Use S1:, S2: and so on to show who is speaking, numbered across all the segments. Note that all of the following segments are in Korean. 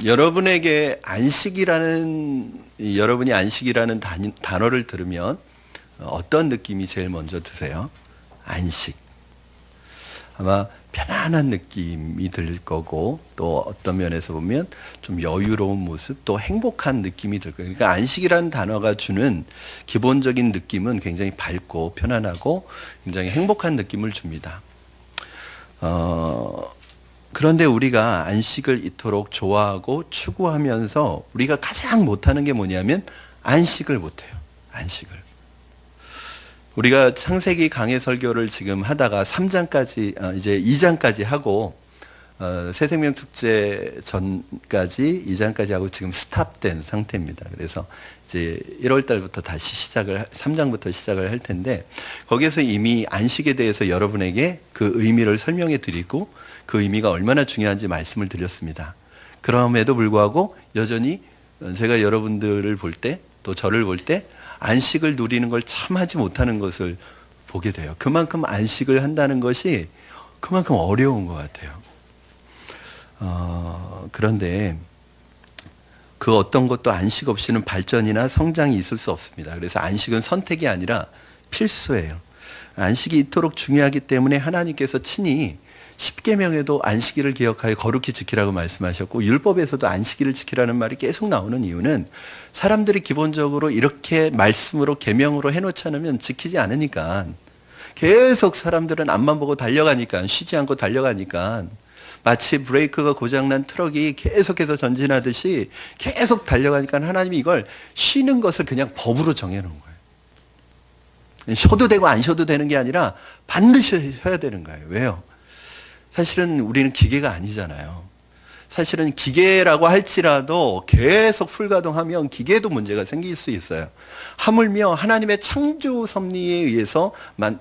S1: 여러분에게 여러분이 안식이라는 단어를 들으면 어떤 느낌이 제일 먼저 드세요? 안식. 아마 편안한 느낌이 들 거고, 또 어떤 면에서 보면 좀 여유로운 모습, 또 행복한 느낌이 들 거예요. 그러니까 안식이라는 단어가 주는 기본적인 느낌은 굉장히 밝고 편안하고 굉장히 행복한 느낌을 줍니다. 그런데 우리가 안식을 이토록 좋아하고 추구하면서 우리가 가장 못하는 게 뭐냐면 안식을 못해요. 안식을. 우리가 창세기 강해 설교를 지금 하다가 3장까지, 이제 2장까지 하고, 새생명 축제 전까지 2장까지 하고 지금 스탑된 상태입니다. 그래서 이제 1월 달부터 다시 3장부터 시작을 할 텐데, 거기에서 이미 안식에 대해서 여러분에게 그 의미를 설명해 드리고, 그 의미가 얼마나 중요한지 말씀을 드렸습니다. 그럼에도 불구하고 여전히 제가 여러분들을 볼 때, 또 저를 볼 때, 안식을 누리는 걸 참 하지 못하는 것을 보게 돼요. 그만큼 안식을 한다는 것이 그만큼 어려운 것 같아요. 그런데 그 어떤 것도 안식 없이는 발전이나 성장이 있을 수 없습니다. 그래서 안식은 선택이 아니라 필수예요. 안식이 이토록 중요하기 때문에 하나님께서 친히 십계명에도 안식일을 기억하여 거룩히 지키라고 말씀하셨고, 율법에서도 안식일을 지키라는 말이 계속 나오는 이유는 사람들이 기본적으로 이렇게 말씀으로 계명으로 해놓지 않으면 지키지 않으니까, 계속 사람들은 앞만 보고 달려가니까, 쉬지 않고 달려가니까, 마치 브레이크가 고장난 트럭이 계속해서 전진하듯이 계속 달려가니까 하나님이 이걸 쉬는 것을 그냥 법으로 정해놓은 거예요. 쉬어도 되고 안 쉬어도 되는 게 아니라 반드시 쉬어야 되는 거예요. 왜요? 사실은 우리는 기계가 아니잖아요. 사실은 기계라고 할지라도 계속 풀가동하면 기계도 문제가 생길 수 있어요. 하물며 하나님의 창조 섭리에 의해서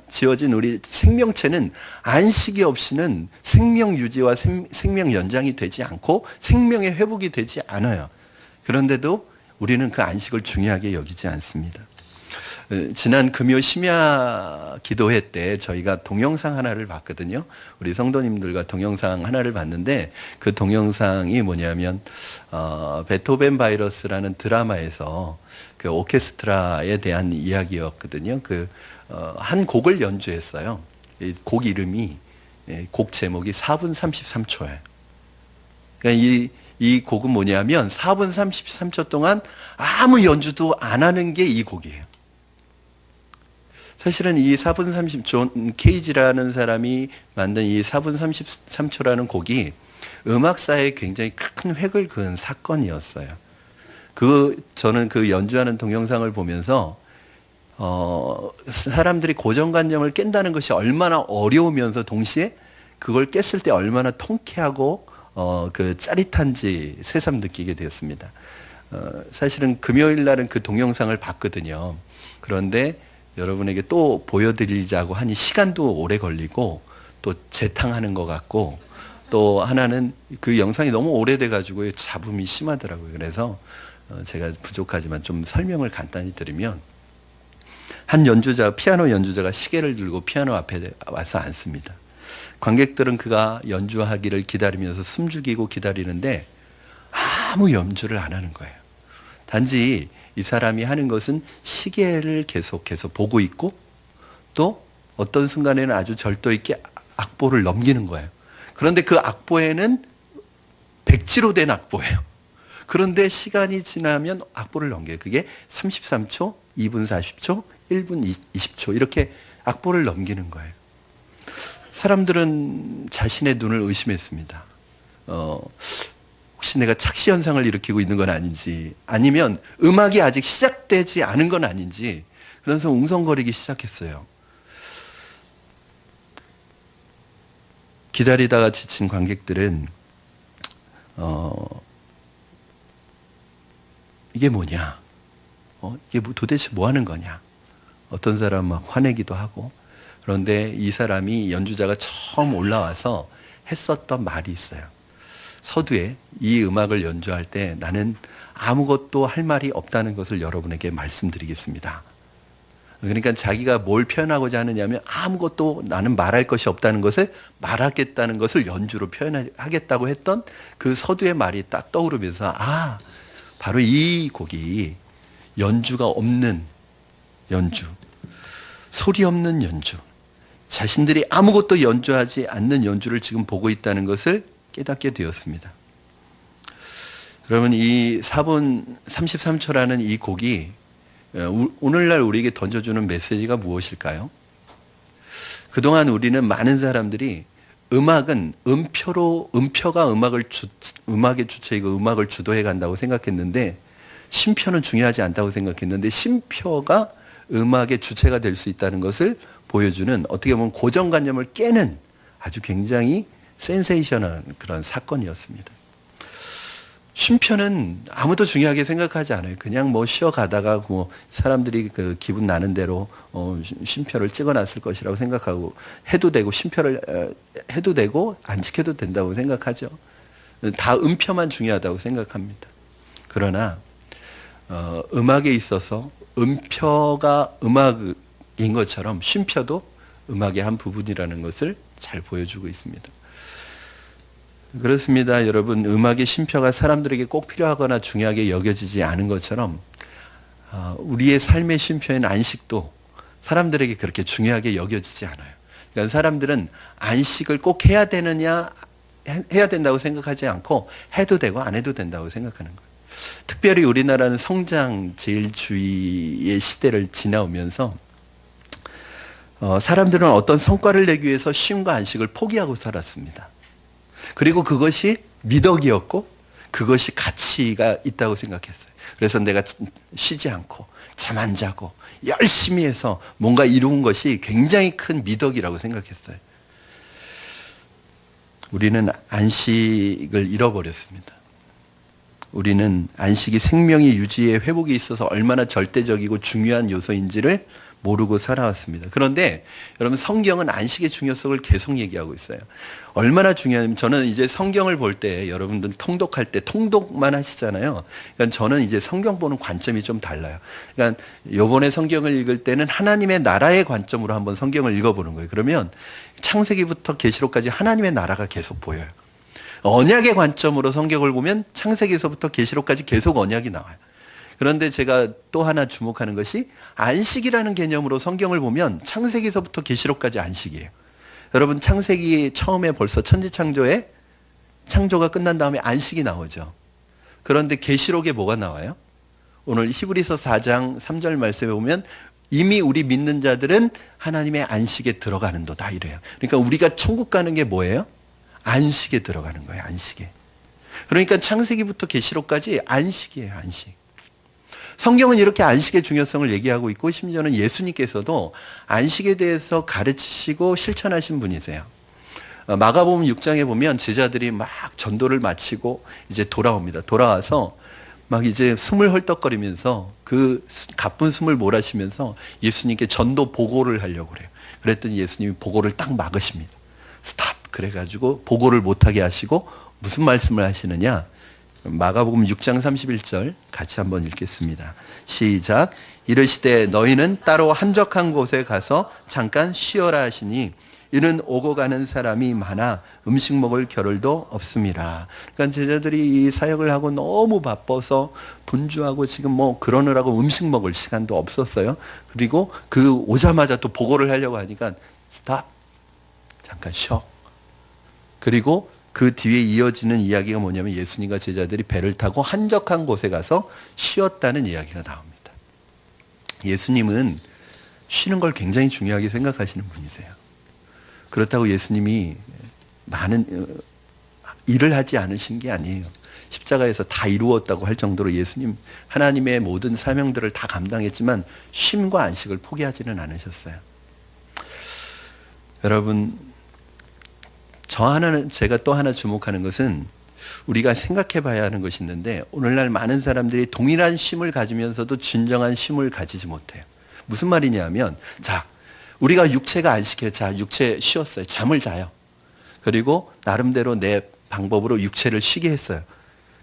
S1: 지어진 우리 생명체는 안식이 없이는 생명 유지와 생명 연장이 되지 않고 생명의 회복이 되지 않아요. 그런데도 우리는 그 안식을 중요하게 여기지 않습니다. 지난 금요 심야 기도회 때 저희가 동영상 하나를 봤거든요. 우리 성도님들과 동영상 하나를 봤는데, 그 동영상이 뭐냐면 베토벤 바이러스라는 드라마에서 그 오케스트라에 대한 이야기였거든요. 한 곡을 연주했어요. 곡 이름이, 곡 제목이 4분 33초예요. 그러니까 이 곡은 뭐냐면 4분 33초 동안 아무 연주도 안 하는 게 이 곡이에요. 사실은 이 4분 30초, 존 케이지라는 사람이 만든 이 4분 33초라는 곡이 음악사에 굉장히 큰 획을 그은 사건이었어요. 저는 그 연주하는 동영상을 보면서, 사람들이 고정관념을 깬다는 것이 얼마나 어려우면서 동시에 그걸 깼을 때 얼마나 통쾌하고, 짜릿한지 새삼 느끼게 되었습니다. 사실은 금요일 날은 그 동영상을 봤거든요. 그런데 여러분에게 또 보여드리자고 하니 시간도 오래 걸리고 또 재탕하는 것 같고, 또 하나는 그 영상이 너무 오래돼가지고 잡음이 심하더라고요. 그래서 제가 부족하지만 좀 설명을 간단히 드리면, 한 피아노 연주자가 시계를 들고 피아노 앞에 와서 앉습니다. 관객들은 그가 연주하기를 기다리면서 숨죽이고 기다리는데 아무 연주를 안 하는 거예요. 단지 이 사람이 하는 것은 시계를 계속해서 보고 있고, 또 어떤 순간에는 아주 절도 있게 악보를 넘기는 거예요. 그런데 그 악보에는 백지로 된 악보예요. 그런데 시간이 지나면 악보를 넘겨요. 그게 33초, 2분 40초, 1분 20초 이렇게 악보를 넘기는 거예요. 사람들은 자신의 눈을 의심했습니다. 혹시 내가 착시 현상을 일으키고 있는 건 아닌지, 아니면 음악이 아직 시작되지 않은 건 아닌지, 그래서 웅성거리기 시작했어요. 기다리다가 지친 관객들은 이게 뭐냐? 이게 도대체 뭐 하는 거냐? 어떤 사람은 막 화내기도 하고. 그런데 이 사람이, 연주자가 처음 올라와서 했었던 말이 있어요. 서두에 이 음악을 연주할 때 나는 아무것도 할 말이 없다는 것을 여러분에게 말씀드리겠습니다. 그러니까 자기가 뭘 표현하고자 하느냐면 아무것도 나는 말할 것이 없다는 것을 말하겠다는 것을 연주로 표현하겠다고 했던 그 서두의 말이 딱 떠오르면서 바로 이 곡이 연주가 없는 연주, 소리 없는 연주, 자신들이 아무것도 연주하지 않는 연주를 지금 보고 있다는 것을 깨닫게 되었습니다. 여러분, 이 4분 33초라는 이 곡이 오늘날 우리에게 던져주는 메시지가 무엇일까요? 그동안 우리는 많은 사람들이 음악은 음표가 음악의 주체이고 음악을 주도해 간다고 생각했는데, 심표는 중요하지 않다고 생각했는데 심표가 음악의 주체가 될 수 있다는 것을 보여주는, 어떻게 보면 고정관념을 깨는 아주 굉장히 센세이션한 그런 사건이었습니다. 쉼표는 아무도 중요하게 생각하지 않아요. 그냥 뭐 쉬어가다가 뭐 사람들이 그 기분 나는 대로 쉼표를 찍어놨을 것이라고 생각하고 해도 되고, 쉼표를 해도 되고 안 지켜도 된다고 생각하죠. 다 음표만 중요하다고 생각합니다. 그러나 음악에 있어서 음표가 음악인 것처럼 쉼표도 음악의 한 부분이라는 것을 잘 보여주고 있습니다. 그렇습니다. 여러분, 음악의 쉼표가 사람들에게 꼭 필요하거나 중요하게 여겨지지 않은 것처럼 우리의 삶의 쉼표인 안식도 사람들에게 그렇게 중요하게 여겨지지 않아요. 그러니까 사람들은 안식을 꼭 해야 된다고 생각하지 않고 해도 되고 안 해도 된다고 생각하는 거예요. 특별히 우리나라는 성장 제일주의의 시대를 지나오면서 사람들은 어떤 성과를 내기 위해서 쉼과 안식을 포기하고 살았습니다. 그리고 그것이 미덕이었고 그것이 가치가 있다고 생각했어요. 그래서 내가 쉬지 않고 잠 안 자고 열심히 해서 뭔가 이룬 것이 굉장히 큰 미덕이라고 생각했어요. 우리는 안식을 잃어버렸습니다. 우리는 안식이 생명의 유지에 회복에 있어서 얼마나 절대적이고 중요한 요소인지를 모르고 살아왔습니다. 그런데 여러분, 성경은 안식의 중요성을 계속 얘기하고 있어요. 얼마나 중요하냐면, 저는 이제 성경을 볼 때, 여러분들 통독할 때 통독만 하시잖아요. 그러니까 저는 이제 성경 보는 관점이 좀 달라요. 그러니까 요번에 성경을 읽을 때는 하나님의 나라의 관점으로 한번 성경을 읽어보는 거예요. 그러면 창세기부터 계시록까지 하나님의 나라가 계속 보여요. 언약의 관점으로 성경을 보면 창세기에서부터 계시록까지 계속 언약이 나와요. 그런데 제가 또 하나 주목하는 것이, 안식이라는 개념으로 성경을 보면 창세기에서부터 계시록까지 안식이에요. 여러분, 창세기 처음에 벌써 천지창조에 창조가 끝난 다음에 안식이 나오죠. 그런데 계시록에 뭐가 나와요? 오늘 히브리서 4장 3절 말씀에 보면 이미 우리 믿는 자들은 하나님의 안식에 들어가는도다 이래요. 그러니까 우리가 천국 가는 게 뭐예요? 안식에 들어가는 거예요. 안식에. 그러니까 창세기부터 계시록까지 안식이에요. 안식. 성경은 이렇게 안식의 중요성을 얘기하고 있고, 심지어는 예수님께서도 안식에 대해서 가르치시고 실천하신 분이세요. 마가복음 6장에 보면 제자들이 막 전도를 마치고 이제 돌아옵니다. 돌아와서 막 이제 숨을 헐떡거리면서 그 가쁜 숨을 몰아쉬면서 예수님께 전도 보고를 하려고 그래요. 그랬더니 예수님이 보고를 딱 막으십니다. 스탑! 그래가지고 보고를 못하게 하시고 무슨 말씀을 하시느냐? 마가복음 6장 31절 같이 한번 읽겠습니다. 시작. 이르시되 너희는 따로 한적한 곳에 가서 잠깐 쉬어라 하시니 이는 오고 가는 사람이 많아 음식 먹을 겨를도 없습니다. 그러니까 제자들이 이 사역을 하고 너무 바빠서 분주하고 지금 뭐 그러느라고 음식 먹을 시간도 없었어요. 그리고 그 오자마자 또 보고를 하려고 하니까 스탑, 잠깐 쉬어. 그리고 그 뒤에 이어지는 이야기가 뭐냐면 예수님과 제자들이 배를 타고 한적한 곳에 가서 쉬었다는 이야기가 나옵니다. 예수님은 쉬는 걸 굉장히 중요하게 생각하시는 분이세요. 그렇다고 예수님이 많은 일을 하지 않으신 게 아니에요. 십자가에서 다 이루었다고 할 정도로 예수님 하나님의 모든 사명들을 다 감당했지만 쉼과 안식을 포기하지는 않으셨어요. 여러분, 제가 또 하나 주목하는 것은 우리가 생각해 봐야 하는 것이 있는데, 오늘날 많은 사람들이 동일한 쉼을 가지면서도 진정한 쉼을 가지지 못해요. 무슨 말이냐면, 자, 우리가 육체가 안식해요. 자, 육체 쉬었어요. 잠을 자요. 그리고 나름대로 내 방법으로 육체를 쉬게 했어요.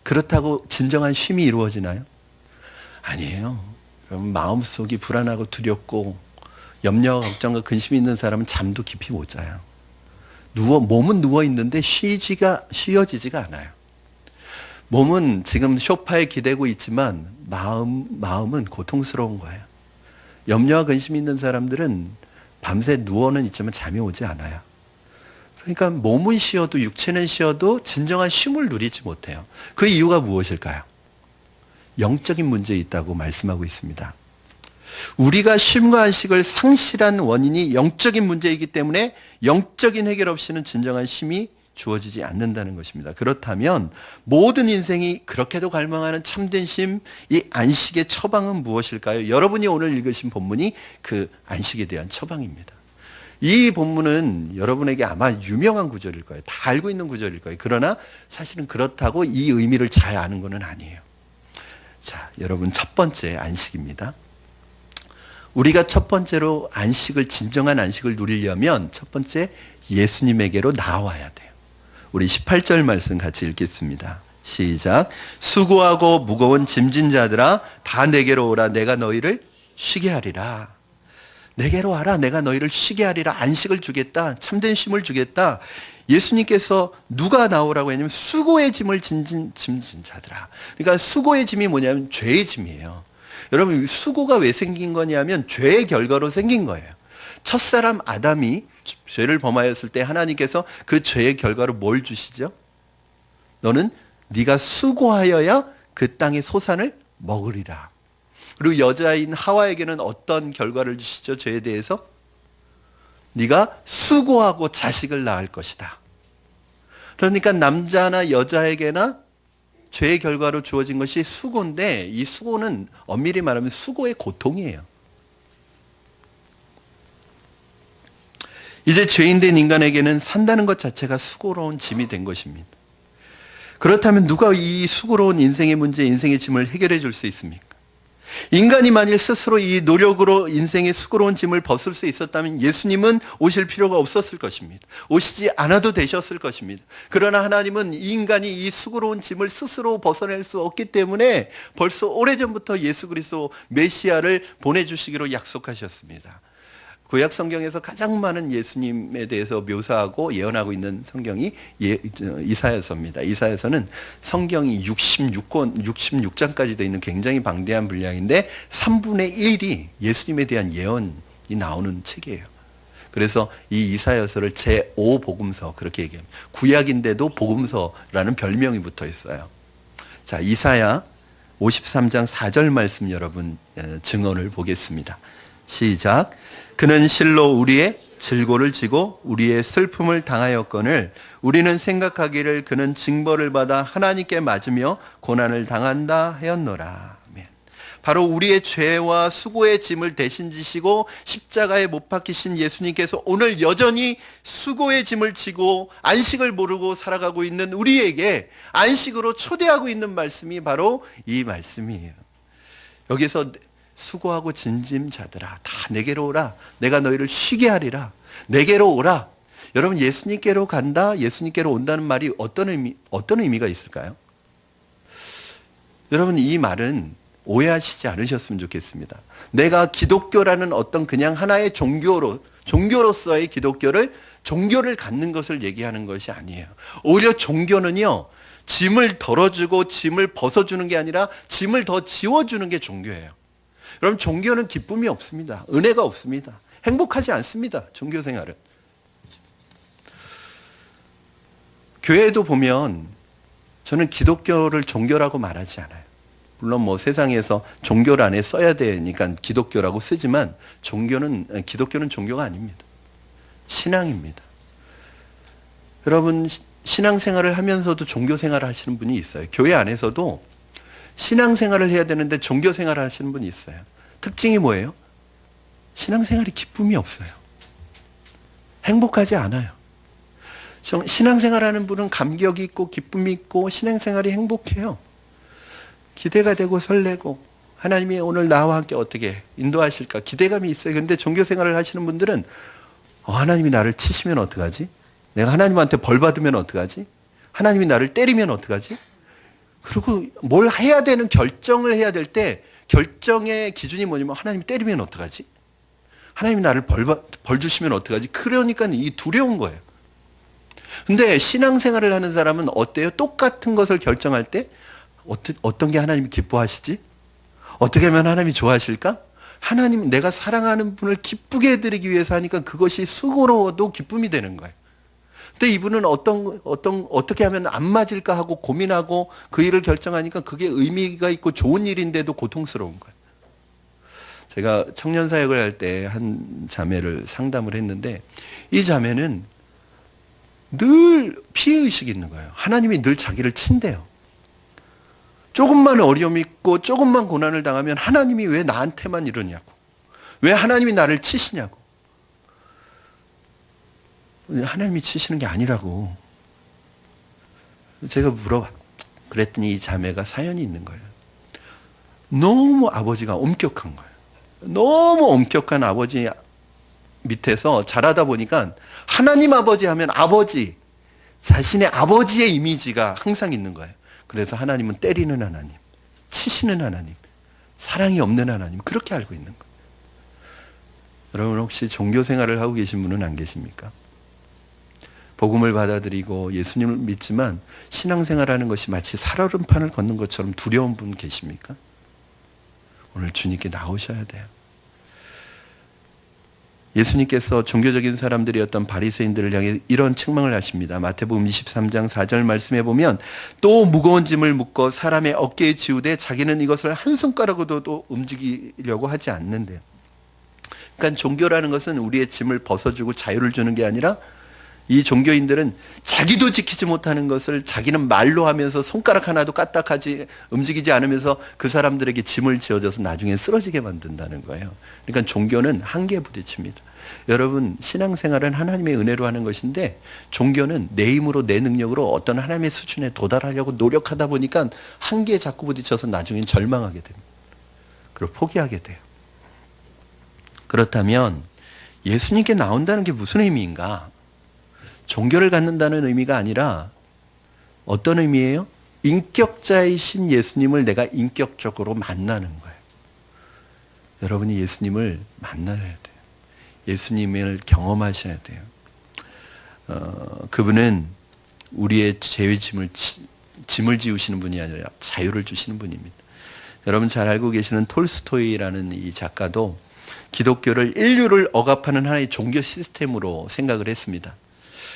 S1: 그렇다고 진정한 쉼이 이루어지나요? 아니에요. 여러분, 마음속이 불안하고 두렵고 염려와 걱정과 근심이 있는 사람은 잠도 깊이 못 자요. 몸은 누워 있는데 쉬어지지가 않아요. 몸은 지금 소파에 기대고 있지만 마음은 고통스러운 거예요. 염려와 근심이 있는 사람들은 밤새 누워는 있지만 잠이 오지 않아요. 그러니까 몸은 쉬어도 육체는 쉬어도 진정한 쉼을 누리지 못해요. 그 이유가 무엇일까요? 영적인 문제에 있다고 말씀하고 있습니다. 우리가 쉼과 안식을 상실한 원인이 영적인 문제이기 때문에 영적인 해결 없이는 진정한 쉼이 주어지지 않는다는 것입니다. 그렇다면 모든 인생이 그렇게도 갈망하는 참된 쉼, 이 안식의 처방은 무엇일까요? 여러분이 오늘 읽으신 본문이 그 안식에 대한 처방입니다. 이 본문은 여러분에게 아마 유명한 구절일 거예요. 다 알고 있는 구절일 거예요. 그러나 사실은 그렇다고 이 의미를 잘 아는 것은 아니에요. 자, 여러분, 첫 번째 안식입니다. 우리가 첫 번째로 진정한 안식을 누리려면 첫 번째 예수님에게로 나와야 돼요. 우리 18절 말씀 같이 읽겠습니다. 시작. 수고하고 무거운 짐진 자들아 다 내게로 오라. 내가 너희를 쉬게 하리라. 내게로 와라. 내가 너희를 쉬게 하리라. 안식을 주겠다. 참된 쉼을 주겠다. 예수님께서 누가 나오라고 했냐면 수고의 짐을 짐진 자들아. 그러니까 수고의 짐이 뭐냐면 죄의 짐이에요. 여러분, 수고가 왜 생긴 거냐면 죄의 결과로 생긴 거예요. 첫사람 아담이 죄를 범하였을 때 하나님께서 그 죄의 결과로 뭘 주시죠? 너는 네가 수고하여야 그 땅의 소산을 먹으리라. 그리고 여자인 하와에게는 어떤 결과를 주시죠? 죄에 대해서? 네가 수고하고 자식을 낳을 것이다. 그러니까 남자나 여자에게나 죄의 결과로 주어진 것이 수고인데, 이 수고는 엄밀히 말하면 수고의 고통이에요. 이제 죄인된 인간에게는 산다는 것 자체가 수고로운 짐이 된 것입니다. 그렇다면 누가 이 수고로운 인생의 문제, 인생의 짐을 해결해 줄 수 있습니까? 인간이 만일 스스로 이 노력으로 인생의 수고로운 짐을 벗을 수 있었다면 예수님은 오실 필요가 없었을 것입니다. 오시지 않아도 되셨을 것입니다. 그러나 하나님은 이 인간이 이 수고로운 짐을 스스로 벗어낼 수 없기 때문에 벌써 오래전부터 예수 그리스도 메시아를 보내주시기로 약속하셨습니다. 구약 성경에서 가장 많은 예수님에 대해서 묘사하고 예언하고 있는 성경이 이사야서입니다. 이사야서는 성경이 66장까지 되어 있는 굉장히 방대한 분량인데 3분의 1이 예수님에 대한 예언이 나오는 책이에요. 그래서 이 이사야서를 제5복음서 그렇게 얘기합니다. 구약인데도 복음서라는 별명이 붙어 있어요. 자, 이사야 53장 4절 말씀 여러분 증언을 보겠습니다. 시작. 그는 실로 우리의 질고를 지고 우리의 슬픔을 당하였거늘 우리는 생각하기를 그는 징벌을 받아 하나님께 맞으며 고난을 당한다 하였노라. 아멘. 바로 우리의 죄와 수고의 짐을 대신 지시고 십자가에 못 박히신 예수님께서 오늘 여전히 수고의 짐을 지고 안식을 모르고 살아가고 있는 우리에게 안식으로 초대하고 있는 말씀이 바로 이 말씀이에요. 여기서 수고하고 진짐 자들아 다 내게로 오라. 내가 너희를 쉬게 하리라. 내게로 오라. 여러분, 예수님께로 간다, 예수님께로 온다는 말이 어떤 의미가 있을까요? 여러분, 이 말은 오해하시지 않으셨으면 좋겠습니다. 내가 기독교라는 어떤 그냥 하나의 종교로서의 종교를 갖는 것을 얘기하는 것이 아니에요. 오히려 종교는요, 짐을 덜어주고 짐을 벗어주는 게 아니라 짐을 더 지워주는 게 종교예요. 여러분, 종교는 기쁨이 없습니다. 은혜가 없습니다. 행복하지 않습니다. 종교 생활은. 교회도 보면 저는 기독교를 종교라고 말하지 않아요. 물론 뭐 세상에서 종교를 안에 써야 되니까 기독교라고 쓰지만 기독교는 종교가 아닙니다. 신앙입니다. 여러분, 신앙생활을 하면서도 종교생활을 하시는 분이 있어요. 교회 안에서도 신앙생활을 해야 되는데 종교생활을 하시는 분이 있어요. 특징이 뭐예요? 신앙생활이 기쁨이 없어요. 행복하지 않아요. 신앙생활하는 분은 감격이 있고 기쁨이 있고 신앙생활이 행복해요. 기대가 되고 설레고 하나님이 오늘 나와 함께 어떻게 인도하실까 기대감이 있어요. 그런데 종교생활을 하시는 분들은 하나님이 나를 치시면 어떡하지? 내가 하나님한테 벌 받으면 어떡하지? 하나님이 나를 때리면 어떡하지? 그리고 뭘 해야 되는 결정을 해야 될 때 결정의 기준이 뭐냐면 하나님이 때리면 어떡하지? 하나님이 나를 벌 주시면 어떡하지? 그러니까 이 두려운 거예요. 근데 신앙생활을 하는 사람은 어때요? 똑같은 것을 결정할 때 어떤 게 하나님이 기뻐하시지? 어떻게 하면 하나님이 좋아하실까? 하나님, 내가 사랑하는 분을 기쁘게 해드리기 위해서 하니까 그것이 수고로워도 기쁨이 되는 거예요. 근데 이분은 어떻게 하면 안 맞을까 하고 고민하고 그 일을 결정하니까 그게 의미가 있고 좋은 일인데도 고통스러운 거예요. 제가 청년 사역을 할 때 한 자매를 상담을 했는데 이 자매는 늘 피해의식이 있는 거예요. 하나님이 늘 자기를 친대요. 조금만 어려움이 있고 조금만 고난을 당하면 하나님이 왜 나한테만 이러냐고. 왜 하나님이 나를 치시냐고. 하나님이 치시는 게 아니라고. 제가 그랬더니 이 자매가 사연이 있는 거예요. 너무 아버지가 엄격한 거예요. 너무 엄격한 아버지 밑에서 자라다 보니까 하나님 아버지 하면 아버지, 자신의 아버지의 이미지가 항상 있는 거예요. 그래서 하나님은 때리는 하나님, 치시는 하나님, 사랑이 없는 하나님, 그렇게 알고 있는 거예요. 여러분 혹시 종교 생활을 하고 계신 분은 안 계십니까? 복음을 받아들이고 예수님을 믿지만 신앙생활하는 것이 마치 살얼음판을 걷는 것처럼 두려운 분 계십니까? 오늘 주님께 나오셔야 돼요. 예수님께서 종교적인 사람들이었던 바리새인들을 향해 이런 책망을 하십니다. 마태복음 23장 4절 말씀해 보면 또 무거운 짐을 묶어 사람의 어깨에 지우되 자기는 이것을 한 손가락으로도 움직이려고 하지 않는데요. 그러니까 종교라는 것은 우리의 짐을 벗어주고 자유를 주는 게 아니라 이 종교인들은 자기도 지키지 못하는 것을 자기는 말로 하면서 손가락 하나도 까딱하지 움직이지 않으면서 그 사람들에게 짐을 지어줘서 나중에 쓰러지게 만든다는 거예요. 그러니까 종교는 한계에 부딪힙니다. 여러분 신앙생활은 하나님의 은혜로 하는 것인데 종교는 내 힘으로 내 능력으로 어떤 하나님의 수준에 도달하려고 노력하다 보니까 한계에 자꾸 부딪혀서 나중엔 절망하게 됩니다. 그리고 포기하게 돼요. 그렇다면 예수님께 나온다는 게 무슨 의미인가? 종교를 갖는다는 의미가 아니라 어떤 의미예요? 인격자이신 예수님을 내가 인격적으로 만나는 거예요. 여러분이 예수님을 만나야 돼요. 예수님을 경험하셔야 돼요. 그분은 우리의 죄의 짐을 지우시는 분이 아니라 자유를 주시는 분입니다. 여러분 잘 알고 계시는 톨스토이라는 이 작가도 기독교를 인류를 억압하는 하나의 종교 시스템으로 생각을 했습니다.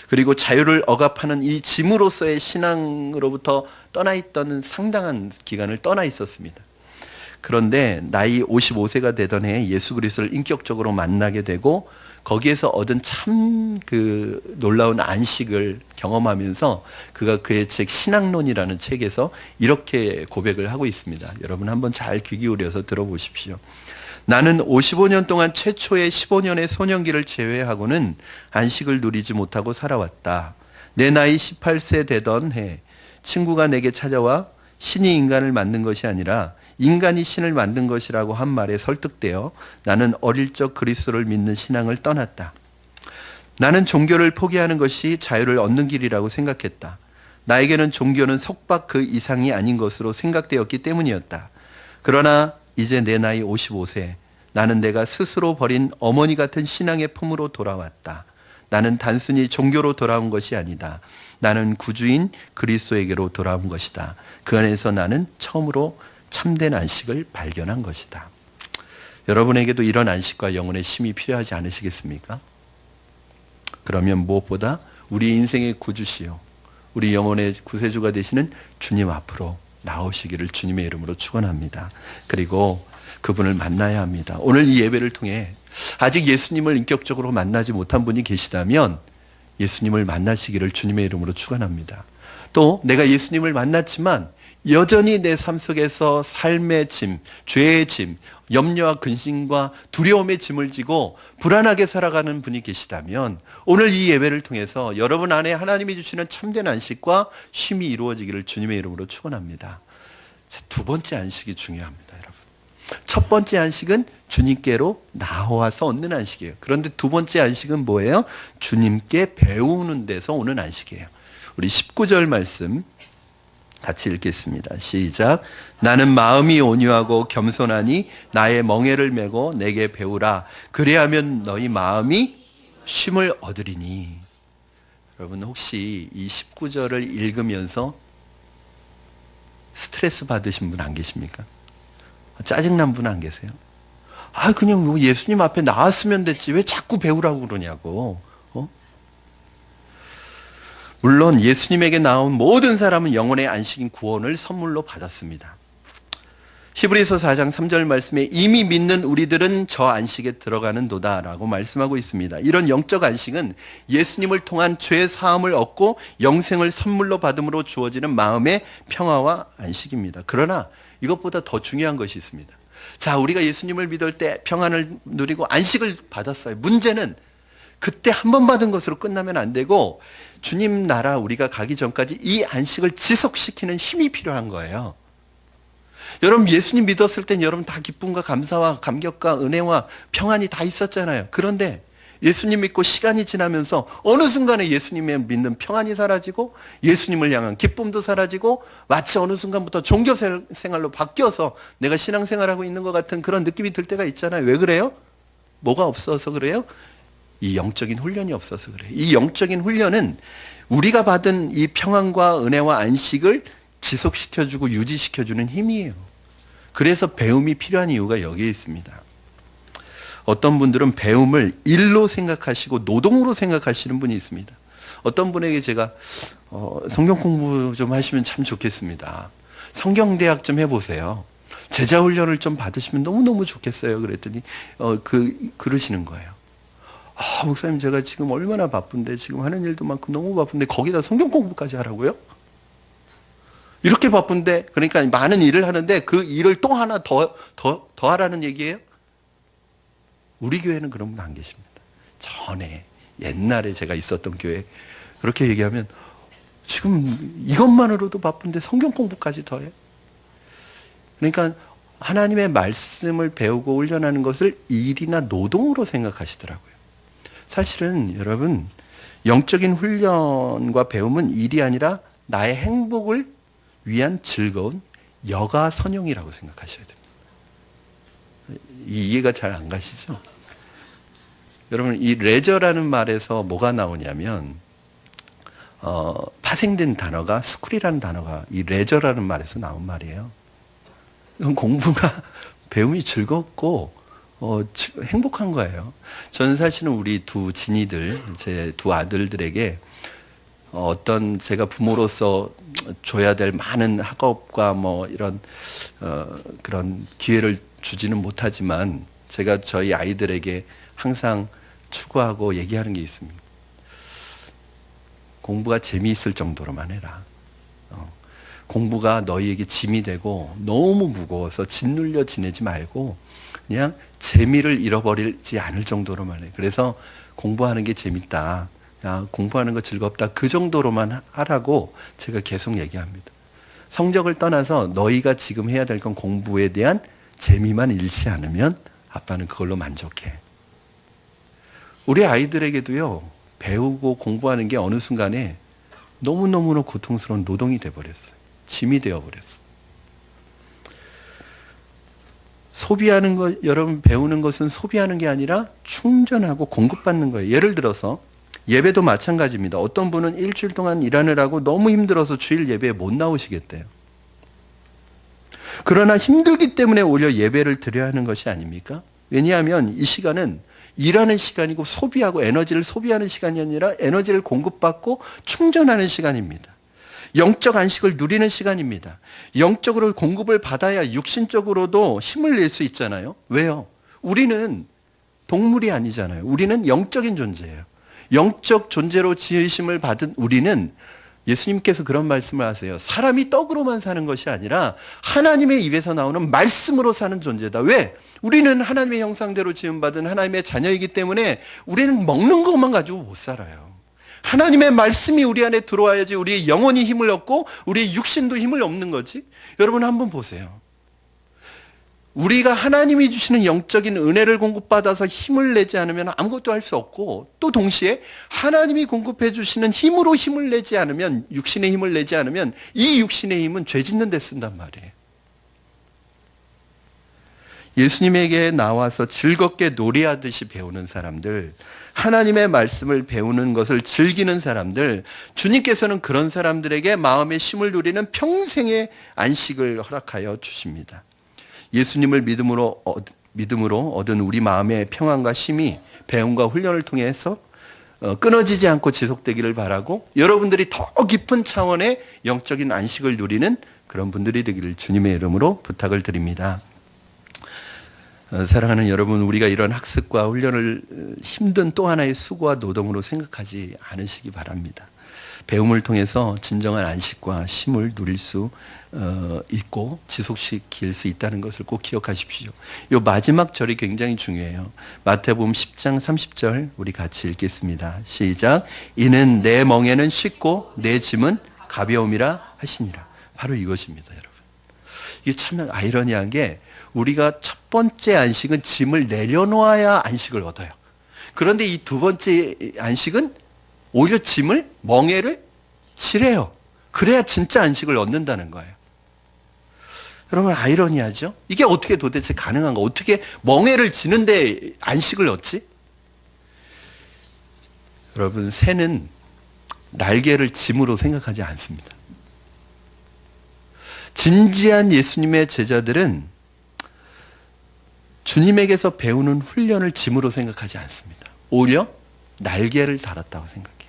S1: 그리고 자유를 억압하는 이 짐으로서의 신앙으로부터 떠나 있던 상당한 기간을 떠나 있었습니다. 그런데 나이 55세가 되던 해에 예수 그리스도를 인격적으로 만나게 되고 거기에서 얻은 참 놀라운 안식을 경험하면서 그가 그의 책 신앙론이라는 책에서 이렇게 고백을 하고 있습니다. 여러분 한번 잘 귀 기울여서 들어보십시오. 나는 55년 동안 최초의 15년의 소년기를 제외하고는 안식을 누리지 못하고 살아왔다. 내 나이 18세 되던 해 친구가 내게 찾아와 신이 인간을 만든 것이 아니라 인간이 신을 만든 것이라고 한 말에 설득되어 나는 어릴 적 그리스도를 믿는 신앙을 떠났다. 나는 종교를 포기하는 것이 자유를 얻는 길이라고 생각했다. 나에게는 종교는 속박 그 이상이 아닌 것으로 생각되었기 때문이었다. 그러나 이제 내 나이 55세, 나는 내가 스스로 버린 어머니 같은 신앙의 품으로 돌아왔다. 나는 단순히 종교로 돌아온 것이 아니다. 나는 구주인 그리스도에게로 돌아온 것이다. 그 안에서 나는 처음으로 참된 안식을 발견한 것이다. 여러분에게도 이런 안식과 영혼의 쉼이 필요하지 않으시겠습니까? 그러면 무엇보다 우리 인생의 구주시요, 우리 영혼의 구세주가 되시는 주님 앞으로 나오시기를 주님의 이름으로 축원합니다. 그리고 그분을 만나야 합니다. 오늘 이 예배를 통해 아직 예수님을 인격적으로 만나지 못한 분이 계시다면 예수님을 만나시기를 주님의 이름으로 축원합니다. 또 내가 예수님을 만났지만 여전히 내 삶 속에서 삶의 짐, 죄의 짐, 염려와 근심과 두려움의 짐을 지고 불안하게 살아가는 분이 계시다면 오늘 이 예배를 통해서 여러분 안에 하나님이 주시는 참된 안식과 쉼이 이루어지기를 주님의 이름으로 축원합니다. 두 번째 안식이 중요합니다, 여러분. 첫 번째 안식은 주님께로 나와서 얻는 안식이에요. 그런데 두 번째 안식은 뭐예요? 주님께 배우는 데서 오는 안식이에요. 우리 19절 말씀 같이 읽겠습니다. 시작. 나는 마음이 온유하고 겸손하니 나의 멍에를 메고 내게 배우라. 그리하면 너희 마음이 쉼을 얻으리니. 여러분 혹시 이 19절을 읽으면서 스트레스 받으신 분 안 계십니까? 짜증난 분 안 계세요? 아, 그냥 예수님 앞에 나왔으면 됐지 왜 자꾸 배우라고 그러냐고. 물론 예수님에게 나온 모든 사람은 영혼의 안식인 구원을 선물로 받았습니다. 히브리서 4장 3절 말씀에 이미 믿는 우리들은 저 안식에 들어가는도다 라고 말씀하고 있습니다. 이런 영적 안식은 예수님을 통한 죄 사함을 얻고 영생을 선물로 받음으로 주어지는 마음의 평화와 안식입니다. 그러나 이것보다 더 중요한 것이 있습니다. 자, 우리가 예수님을 믿을 때 평안을 누리고 안식을 받았어요. 문제는 그때 한 번 받은 것으로 끝나면 안 되고 주님 나라 우리가 가기 전까지 이 안식을 지속시키는 힘이 필요한 거예요. 여러분 예수님 믿었을 땐 여러분 다 기쁨과 감사와 감격과 은혜와 평안이 다 있었잖아요. 그런데 예수님 믿고 시간이 지나면서 어느 순간에 예수님의 믿는 평안이 사라지고 예수님을 향한 기쁨도 사라지고 마치 어느 순간부터 종교 생활로 바뀌어서 내가 신앙생활하고 있는 것 같은 그런 느낌이 들 때가 있잖아요. 왜 그래요? 뭐가 없어서 그래요? 이 영적인 훈련이 없어서 그래요. 이 영적인 훈련은 우리가 받은 이 평안과 은혜와 안식을 지속시켜주고 유지시켜주는 힘이에요. 그래서 배움이 필요한 이유가 여기에 있습니다. 어떤 분들은 배움을 일로 생각하시고 노동으로 생각하시는 분이 있습니다. 어떤 분에게 제가 성경 공부 좀 하시면 참 좋겠습니다. 성경대학 좀 해보세요. 제자훈련을 좀 받으시면 너무너무 좋겠어요. 그랬더니 그러시는 거예요. 아, 목사님 제가 지금 얼마나 바쁜데 지금 하는 일도 많고 너무 바쁜데 거기다 성경 공부까지 하라고요? 이렇게 바쁜데 그러니까 많은 일을 하는데 그 일을 또 하나 더 하라는 얘기예요? 우리 교회는 그런 분 안 계십니다. 전에 옛날에 제가 있었던 교회 그렇게 얘기하면 지금 이것만으로도 바쁜데 성경 공부까지 더 해? 그러니까 하나님의 말씀을 배우고 훈련하는 것을 일이나 노동으로 생각하시더라고요. 사실은 여러분 영적인 훈련과 배움은 일이 아니라 나의 행복을 위한 즐거운 여가선용이라고 생각하셔야 됩니다. 이해가 잘 안 가시죠? 여러분 이 레저라는 말에서 뭐가 나오냐면 파생된 단어가 스쿨이라는 단어가 이 레저라는 말에서 나온 말이에요. 공부가 배움이 즐겁고 행복한 거예요. 저는 사실은 우리 두 진이들, 제 두 아들들에게 어떤 제가 부모로서 줘야 될 많은 학업과 뭐 이런 그런 기회를 주지는 못하지만 제가 저희 아이들에게 항상 추구하고 얘기하는 게 있습니다. 공부가 재미있을 정도로만 해라. 공부가 너희에게 짐이 되고 너무 무거워서 짓눌려 지내지 말고 그냥 재미를 잃어버리지 않을 정도로만 해. 그래서 공부하는 게 재밌다. 야, 공부하는 거 즐겁다. 그 정도로만 하라고 제가 계속 얘기합니다. 성적을 떠나서 너희가 지금 해야 될 건 공부에 대한 재미만 잃지 않으면 아빠는 그걸로 만족해. 우리 아이들에게도요. 배우고 공부하는 게 어느 순간에 너무너무 고통스러운 노동이 돼버렸어요. 짐이 되어버렸어요. 소비하는 것, 여러분 배우는 것은 소비하는 게 아니라 충전하고 공급받는 거예요. 예를 들어서 예배도 마찬가지입니다. 어떤 분은 일주일 동안 일하느라고 너무 힘들어서 주일 예배에 못 나오시겠대요. 그러나 힘들기 때문에 오히려 예배를 드려야 하는 것이 아닙니까? 왜냐하면 이 시간은 일하는 시간이고 소비하고 에너지를 소비하는 시간이 아니라 에너지를 공급받고 충전하는 시간입니다. 영적 안식을 누리는 시간입니다. 영적으로 공급을 받아야 육신적으로도 힘을 낼 수 있잖아요. 왜요? 우리는 동물이 아니잖아요. 우리는 영적인 존재예요. 영적 존재로 지으심을 받은 우리는 예수님께서 그런 말씀을 하세요. 사람이 떡으로만 사는 것이 아니라 하나님의 입에서 나오는 말씀으로 사는 존재다. 왜? 우리는 하나님의 형상대로 지음받은 하나님의 자녀이기 때문에 우리는 먹는 것만 가지고 못 살아요. 하나님의 말씀이 우리 안에 들어와야지 우리의 영혼이 힘을 얻고 우리의 육신도 힘을 얻는 거지. 여러분 한번 보세요. 우리가 하나님이 주시는 영적인 은혜를 공급받아서 힘을 내지 않으면 아무것도 할 수 없고, 또 동시에 하나님이 공급해 주시는 힘으로 힘을 내지 않으면, 육신의 힘을 내지 않으면 이 육신의 힘은 죄 짓는 데 쓴단 말이에요. 예수님에게 나와서 즐겁게 노래하듯이 배우는 사람들, 하나님의 말씀을 배우는 것을 즐기는 사람들, 주님께서는 그런 사람들에게 마음의 쉼을 누리는 평생의 안식을 허락하여 주십니다. 예수님을 믿음으로 얻은 우리 마음의 평안과 쉼이 배움과 훈련을 통해서 끊어지지 않고 지속되기를 바라고, 여러분들이 더 깊은 차원의 영적인 안식을 누리는 그런 분들이 되기를 주님의 이름으로 부탁을 드립니다. 사랑하는 여러분, 우리가 이런 학습과 훈련을 힘든 또 하나의 수고와 노동으로 생각하지 않으시기 바랍니다. 배움을 통해서 진정한 안식과 쉼을 누릴 수 있고 지속시킬 수 있다는 것을 꼭 기억하십시오. 이 마지막 절이 굉장히 중요해요. 마태복음 10장 30절 우리 같이 읽겠습니다. 시작. 이는 내 멍에는 쉽고 내 짐은 가벼움이라 하시니라. 바로 이것입니다, 여러분. 이게 참 아이러니한 게, 우리가 첫 번째 안식은 짐을 내려놓아야 안식을 얻어요. 그런데 이 두 번째 안식은 오히려 짐을, 멍에를 지래요. 그래야 진짜 안식을 얻는다는 거예요. 여러분, 아이러니하죠? 이게 어떻게 도대체 가능한가? 어떻게 멍에를 지는데 안식을 얻지? 여러분, 새는 날개를 짐으로 생각하지 않습니다. 진지한 예수님의 제자들은 주님에게서 배우는 훈련을 짐으로 생각하지 않습니다. 오히려 날개를 달았다고 생각해요.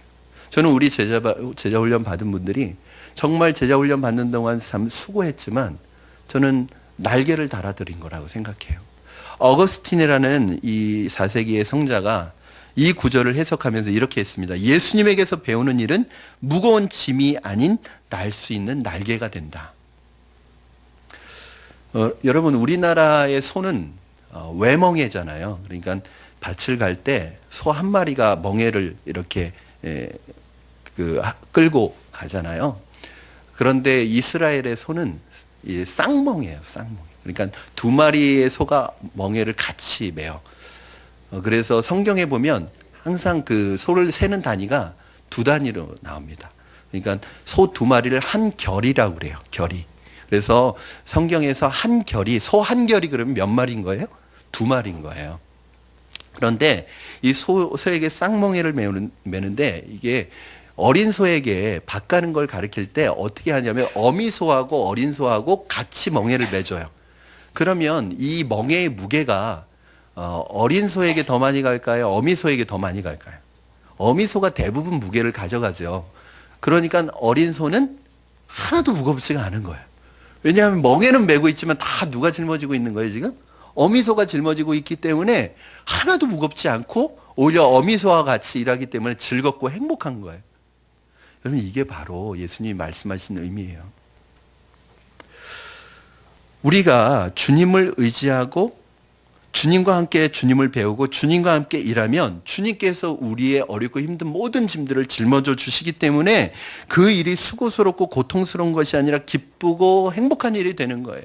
S1: 저는 우리 제자 훈련 받은 분들이 정말 제자 훈련 받는 동안 참 수고했지만 저는 날개를 달아드린 거라고 생각해요. 어거스틴이라는 이 4세기의 성자가 이 구절을 해석하면서 이렇게 했습니다. 예수님에게서 배우는 일은 무거운 짐이 아닌 날 수 있는 날개가 된다. 여러분, 우리나라의 소는 외멍에잖아요. 그러니까 밭을 갈 때 소 한 마리가 멍에를 이렇게 끌고 가잖아요. 그런데 이스라엘의 소는 쌍멍이에요, 쌍멍. 그러니까 두 마리의 소가 멍에를 같이 매요. 그래서 성경에 보면 항상 그 소를 세는 단위가 두 단위로 나옵니다. 그러니까 소 두 마리를 한 결이라고 그래요, 결이. 그래서 성경에서 한 결이, 소 한 결이 그러면 몇 마리인 거예요? 두 마리인 거예요. 그런데 이 소에게 쌍멍에를 매는데, 이게 어린 소에게 밭 가는 걸 가르칠 때 어떻게 하냐면 어미 소하고 어린 소하고 같이 멍에를 매줘요. 그러면 이 멍에의 무게가 어린 소에게 더 많이 갈까요? 어미 소에게 더 많이 갈까요? 어미 소가 대부분 무게를 가져가죠. 그러니까 어린 소는 하나도 무겁지가 않은 거예요. 왜냐하면 멍에는 메고 있지만 다 누가 짊어지고 있는 거예요, 지금? 어미소가 짊어지고 있기 때문에 하나도 무겁지 않고 오히려 어미소와 같이 일하기 때문에 즐겁고 행복한 거예요. 여러분, 이게 바로 예수님이 말씀하신 의미예요. 우리가 주님을 의지하고 주님과 함께 주님을 배우고 주님과 함께 일하면 주님께서 우리의 어렵고 힘든 모든 짐들을 짊어져 주시기 때문에 그 일이 수고스럽고 고통스러운 것이 아니라 기쁘고 행복한 일이 되는 거예요.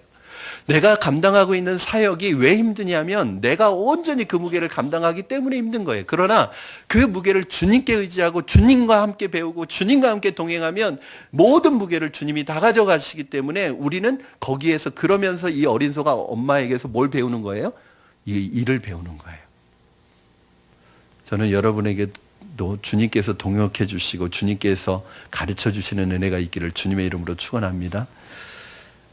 S1: 내가 감당하고 있는 사역이 왜 힘드냐면 내가 온전히 그 무게를 감당하기 때문에 힘든 거예요. 그러나 그 무게를 주님께 의지하고 주님과 함께 배우고 주님과 함께 동행하면 모든 무게를 주님이 다 가져가시기 때문에 우리는 거기에서, 그러면서 이 어린 소가 엄마에게서 뭘 배우는 거예요? 이 일을 배우는 거예요. 저는 여러분에게도 주님께서 동역해 주시고 주님께서 가르쳐 주시는 은혜가 있기를 주님의 이름으로 축원합니다.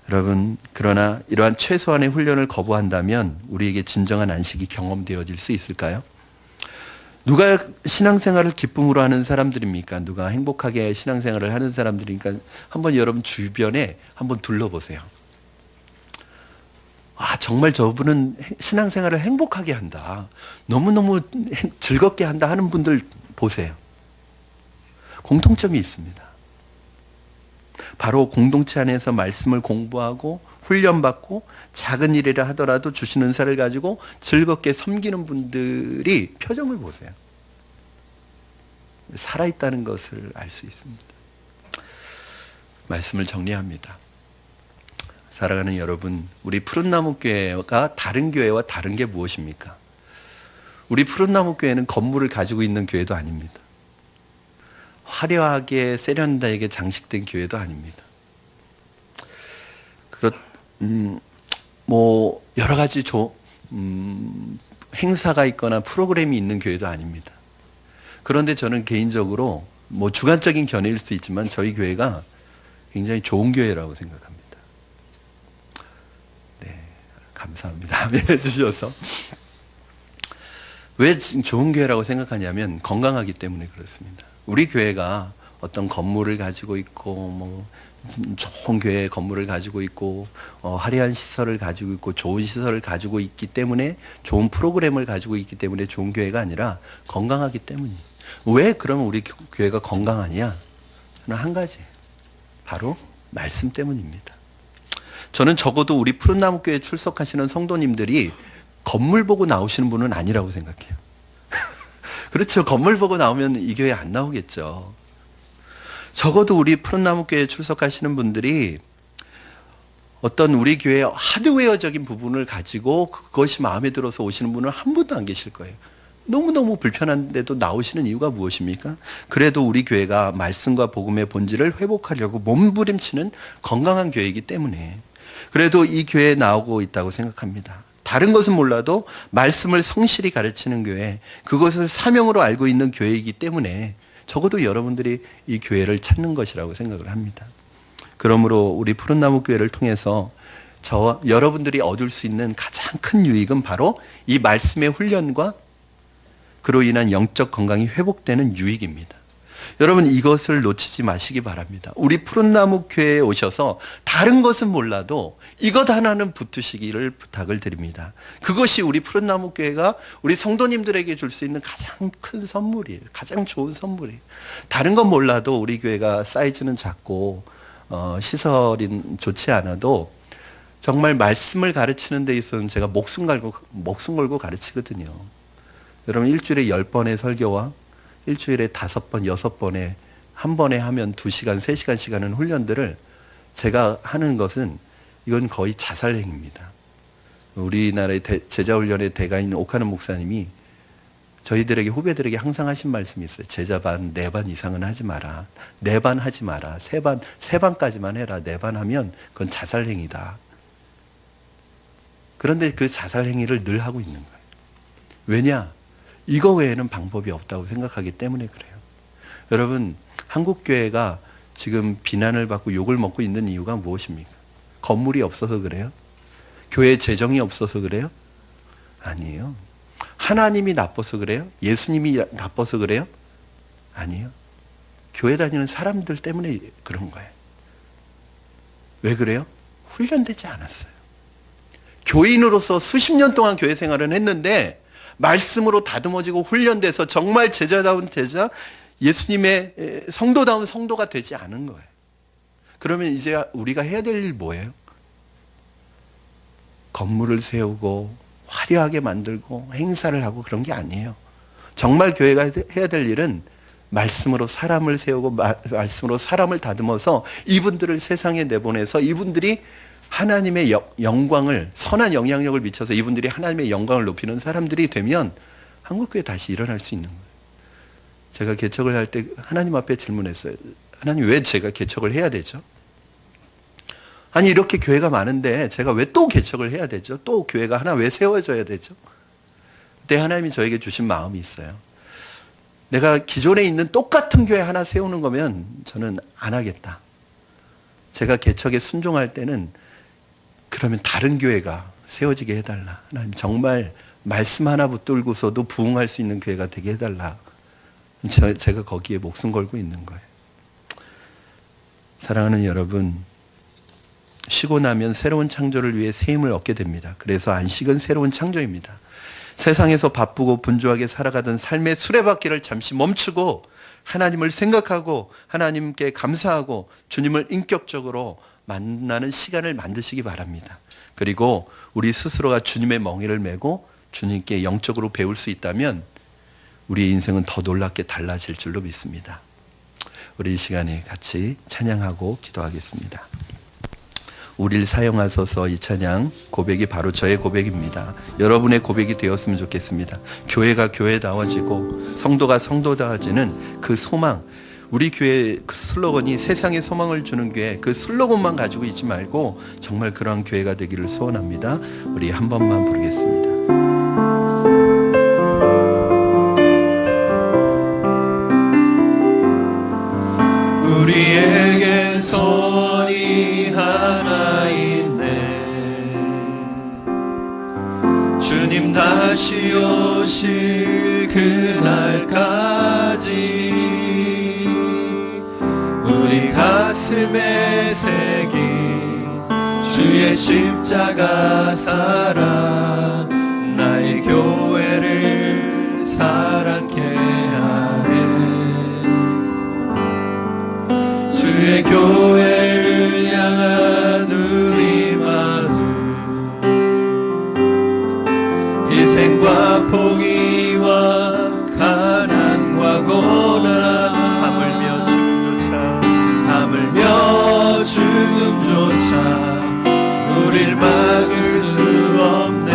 S1: 여러분, 그러나 이러한 최소한의 훈련을 거부한다면 우리에게 진정한 안식이 경험되어질 수 있을까요? 누가 신앙생활을 기쁨으로 하는 사람들입니까? 누가 행복하게 신앙생활을 하는 사람들이니까 한번 여러분 주변에 한번 둘러보세요. 아, 정말 저분은 신앙생활을 행복하게 한다, 너무너무 즐겁게 한다 하는 분들 보세요. 공통점이 있습니다. 바로 공동체 안에서 말씀을 공부하고 훈련받고 작은 일이라 하더라도 주신 은사를 가지고 즐겁게 섬기는 분들이 표정을 보세요. 살아있다는 것을 알 수 있습니다. 말씀을 정리합니다. 사랑하는 여러분, 우리 푸른나무 교회가 다른 교회와 다른 게 무엇입니까? 우리 푸른나무 교회는 건물을 가지고 있는 교회도 아닙니다. 화려하게 세련되게 장식된 교회도 아닙니다. 여러 가지 행사가 있거나 프로그램이 있는 교회도 아닙니다. 그런데 저는 개인적으로 주관적인 견해일 수 있지만 저희 교회가 굉장히 좋은 교회라고 생각합니다. 네, 감사합니다. 아멘해 주셔서. 왜 좋은 교회라고 생각하냐면 건강하기 때문에 그렇습니다. 우리 교회가 어떤 건물을 가지고 있고 좋은 교회 건물을 가지고 있고 화려한 시설을 가지고 있고 좋은 시설을 가지고 있기 때문에 좋은 프로그램을 가지고 있기 때문에 좋은 교회가 아니라 건강하기 때문이에요. 왜 그러면 우리 교회가 건강하냐? 저는 한 가지, 바로 말씀 때문입니다. 저는 적어도 우리 푸른나무 교회에 출석하시는 성도님들이 건물 보고 나오시는 분은 아니라고 생각해요. 그렇죠. 건물 보고 나오면 이 교회 안 나오겠죠. 적어도 우리 푸른나무 교회에 출석하시는 분들이 어떤 우리 교회의 하드웨어적인 부분을 가지고 그것이 마음에 들어서 오시는 분은 한 분도 안 계실 거예요. 너무너무 불편한데도 나오시는 이유가 무엇입니까? 그래도 우리 교회가 말씀과 복음의 본질을 회복하려고 몸부림치는 건강한 교회이기 때문에 그래도 이 교회에 나오고 있다고 생각합니다. 다른 것은 몰라도 말씀을 성실히 가르치는 교회, 그것을 사명으로 알고 있는 교회이기 때문에 적어도 여러분들이 이 교회를 찾는 것이라고 생각을 합니다. 그러므로 우리 푸른나무 교회를 통해서 저와 여러분들이 얻을 수 있는 가장 큰 유익은 바로 이 말씀의 훈련과 그로 인한 영적 건강이 회복되는 유익입니다. 여러분 이것을 놓치지 마시기 바랍니다. 우리 푸른나무 교회에 오셔서 다른 것은 몰라도 이것 하나는 붙으시기를 부탁을 드립니다. 그것이 우리 푸른나무 교회가 우리 성도님들에게 줄 수 있는 가장 큰 선물이에요. 가장 좋은 선물이에요. 다른 건 몰라도 우리 교회가 사이즈는 작고 시설이 좋지 않아도 정말 말씀을 가르치는 데 있어서는 제가 목숨 걸고 가르치거든요. 여러분 일주일에 10번의 설교와 일주일에 5번, 6번에 한 번에 하면 2시간, 3시간씩 하는 훈련들을 제가 하는 것은 이건 거의 자살행위입니다. 우리나라의 제자훈련의 대가인 오카노 목사님이 저희들에게 후배들에게 항상 하신 말씀이 있어요. 제자 반, 4반 이상은 하지 마라. 4반 하지 마라. 3반까지만 해라. 4반 하면 그건 자살행위다. 그런데 그 자살행위를 늘 하고 있는 거예요. 왜냐? 이거 외에는 방법이 없다고 생각하기 때문에 그래요. 여러분, 한국교회가 지금 비난을 받고 욕을 먹고 있는 이유가 무엇입니까? 건물이 없어서 그래요? 교회 재정이 없어서 그래요? 아니에요. 하나님이 나빠서 그래요? 예수님이 나빠서 그래요? 아니에요. 교회 다니는 사람들 때문에 그런 거예요. 왜 그래요? 훈련되지 않았어요. 교인으로서 수십 년 동안 교회 생활을 했는데 말씀으로 다듬어지고 훈련돼서 정말 제자다운 제자, 예수님의 성도다운 성도가 되지 않은 거예요. 그러면 이제 우리가 해야 될 일 뭐예요? 건물을 세우고 화려하게 만들고 행사를 하고 그런 게 아니에요. 정말 교회가 해야 될 일은 말씀으로 사람을 세우고 말씀으로 사람을 다듬어서 이분들을 세상에 내보내서 이분들이 하나님의 영광을, 선한 영향력을 미쳐서 이분들이 하나님의 영광을 높이는 사람들이 되면 한국교회 다시 일어날 수 있는 거예요. 제가 개척을 할 때 하나님 앞에 질문했어요. 하나님, 왜 제가 개척을 해야 되죠? 아니 이렇게 교회가 많은데 제가 왜 또 개척을 해야 되죠? 또 교회가 하나 왜 세워져야 되죠? 그때 하나님이 저에게 주신 마음이 있어요. 내가 기존에 있는 똑같은 교회 하나 세우는 거면 저는 안 하겠다. 제가 개척에 순종할 때는 그러면 다른 교회가 세워지게 해달라. 하나님 정말 말씀 하나 붙들고서도 부흥할 수 있는 교회가 되게 해달라. 제가 거기에 목숨 걸고 있는 거예요. 사랑하는 여러분, 쉬고 나면 새로운 창조를 위해 새 힘을 얻게 됩니다. 그래서 안식은 새로운 창조입니다. 세상에서 바쁘고 분주하게 살아가던 삶의 수레바퀴를 잠시 멈추고 하나님을 생각하고 하나님께 감사하고 주님을 인격적으로 만나는 시간을 만드시기 바랍니다. 그리고 우리 스스로가 주님의 멍에를 메고 주님께 영적으로 배울 수 있다면 우리의 인생은 더 놀랍게 달라질 줄로 믿습니다. 우리 이 시간에 같이 찬양하고 기도하겠습니다. 우리를 사용하소서. 이 찬양 고백이 바로 저의 고백입니다. 여러분의 고백이 되었으면 좋겠습니다. 교회가 교회다워지고 성도가 성도다워지는 그 소망, 우리 교회 그 슬로건이 세상에 소망을 주는 교회, 그 슬로건만 가지고 있지 말고 정말 그러한 교회가 되기를 소원합니다. 우리 한 번만 부르겠습니다. 우리에겐 소원이 하나 있네. 주님 다시 오실 그날까지 우리 가슴에 새긴 주의 십자가 사랑, 나의 교회를 사랑케 하네. 주의 교회를 향한 우리 마음, 희생과 포기와 가난과 고난, 하물며 죽음조차 우릴 막을 수 없네.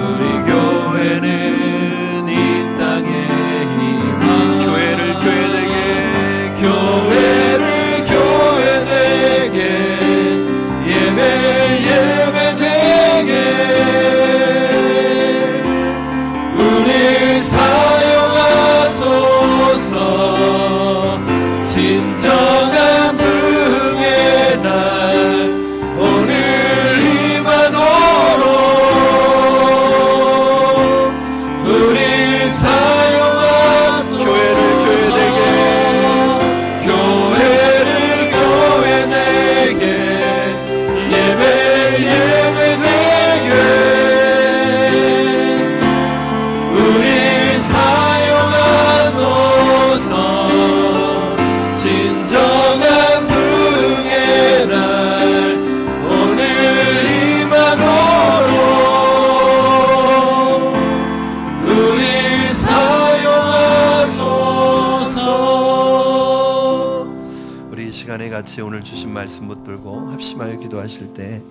S1: 우리 교회는 이 땅의 희망. 교회를 교회되게, 교회를 교회되게, 예배 예배되게 우릴 사용하소서. 진정한 부흥의 날 오늘 임하도록 우리 사용하소서. 교회를 교회되게, 교회를 교회되게, 예배 예배되게 우리 사용하소서. 진정한 부흥의 날 오늘 임하도록 우리 사용하소서. 우리 이 시간에 같이 오늘 주신 말씀 붙들고 합심하여 기도하실 때,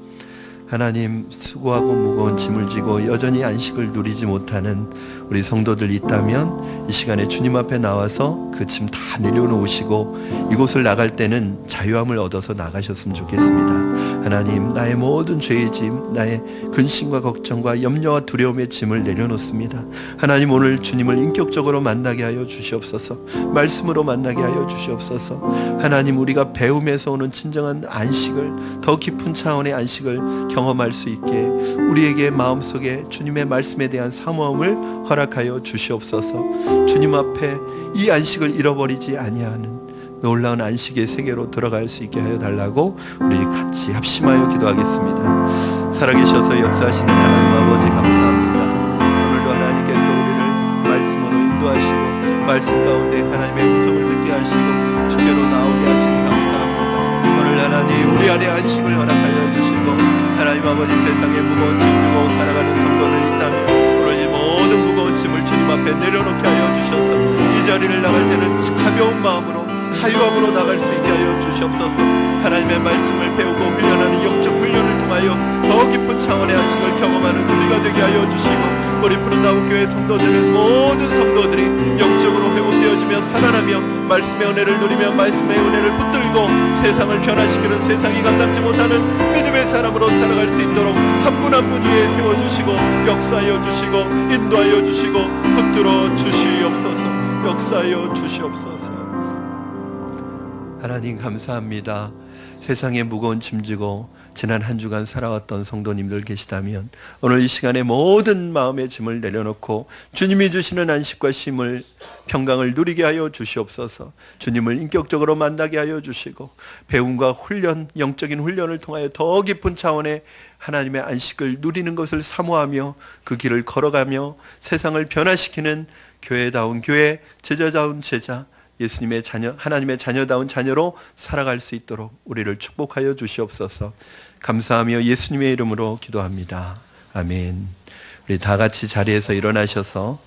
S1: 하나님, 수고하고 무거운 짐을 지고 여전히 안식을 누리지 못하는 우리 성도들 있다면 이 시간에 주님 앞에 나와서 그 짐 다 내려놓으시고 이곳을 나갈 때는 자유함을 얻어서 나가셨으면 좋겠습니다. 하나님, 나의 모든 죄의 짐, 나의 근심과 걱정과 염려와 두려움의 짐을 내려놓습니다. 하나님, 오늘 주님을 인격적으로 만나게 하여 주시옵소서. 말씀으로 만나게 하여 주시옵소서. 하나님, 우리가 배움에서 오는 진정한 안식을, 더 깊은 차원의 안식을 경험할 수 있게 우리에게 마음속에 주님의 말씀에 대한 사모함을 허락하여 주시옵소서. 주님 앞에 이 안식을 잃어버리지 아니하는 놀라운 안식의 세계로 들어갈 수 있게 하여 달라고 우리 같이 합심하여 기도하겠습니다. 살아계셔서 역사하시는 하나님 아버지, 감사합니다. 오늘도 하나님께서 우리를 말씀으로 인도하시고 말씀 가운데 하나님의 음성을 듣게 하시고 주께로 나오게 하시니 감사합니다. 오늘 하나님, 우리 안에 안식을 허락하여 주시고 하나님 아버지, 세상에 무거운 짐 들고 살아가는 성도들 있다면 오늘 이 모든 무거운 짐을 주님 앞에 내려놓게 하여 주셔서 이 자리를 나갈 때는 가벼운 마음으로 자유함으로 나갈 수 있게 하여 주시옵소서. 하나님의 말씀을 배우고 훈련하는 영적 훈련을 통하여 더 깊은 차원의 안식을 경험하는 우리가 되게 하여 주시고, 우리 푸른나무 교회 성도들은 모든 성도들이 영적으로 회복되어지며 살아나며 말씀의 은혜를 누리며 말씀의 은혜를 붙들고 세상을 변화시키는, 세상이 감당지 못하는 믿음의 사람으로 살아갈 수 있도록 한 분 한 분 위에 세워주시고 역사하여 주시고 인도하여 주시고 붙들어 주시옵소서. 역사하여 주시옵소서. 하나님, 감사합니다. 세상에 무거운 짐 지고 지난 한 주간 살아왔던 성도님들 계시다면 오늘 이 시간에 모든 마음의 짐을 내려놓고 주님이 주시는 안식과 쉼을, 평강을 누리게 하여 주시옵소서. 주님을 인격적으로 만나게 하여 주시고 배움과 훈련, 영적인 훈련을 통하여 더 깊은 차원의 하나님의 안식을 누리는 것을 사모하며 그 길을 걸어가며 세상을 변화시키는 교회다운 교회, 제자다운 제자, 예수님의 자녀, 하나님의 자녀다운 자녀로 살아갈 수 있도록 우리를 축복하여 주시옵소서. 감사하며 예수님의 이름으로 기도합니다. 아멘. 우리 다 같이 자리에서 일어나셔서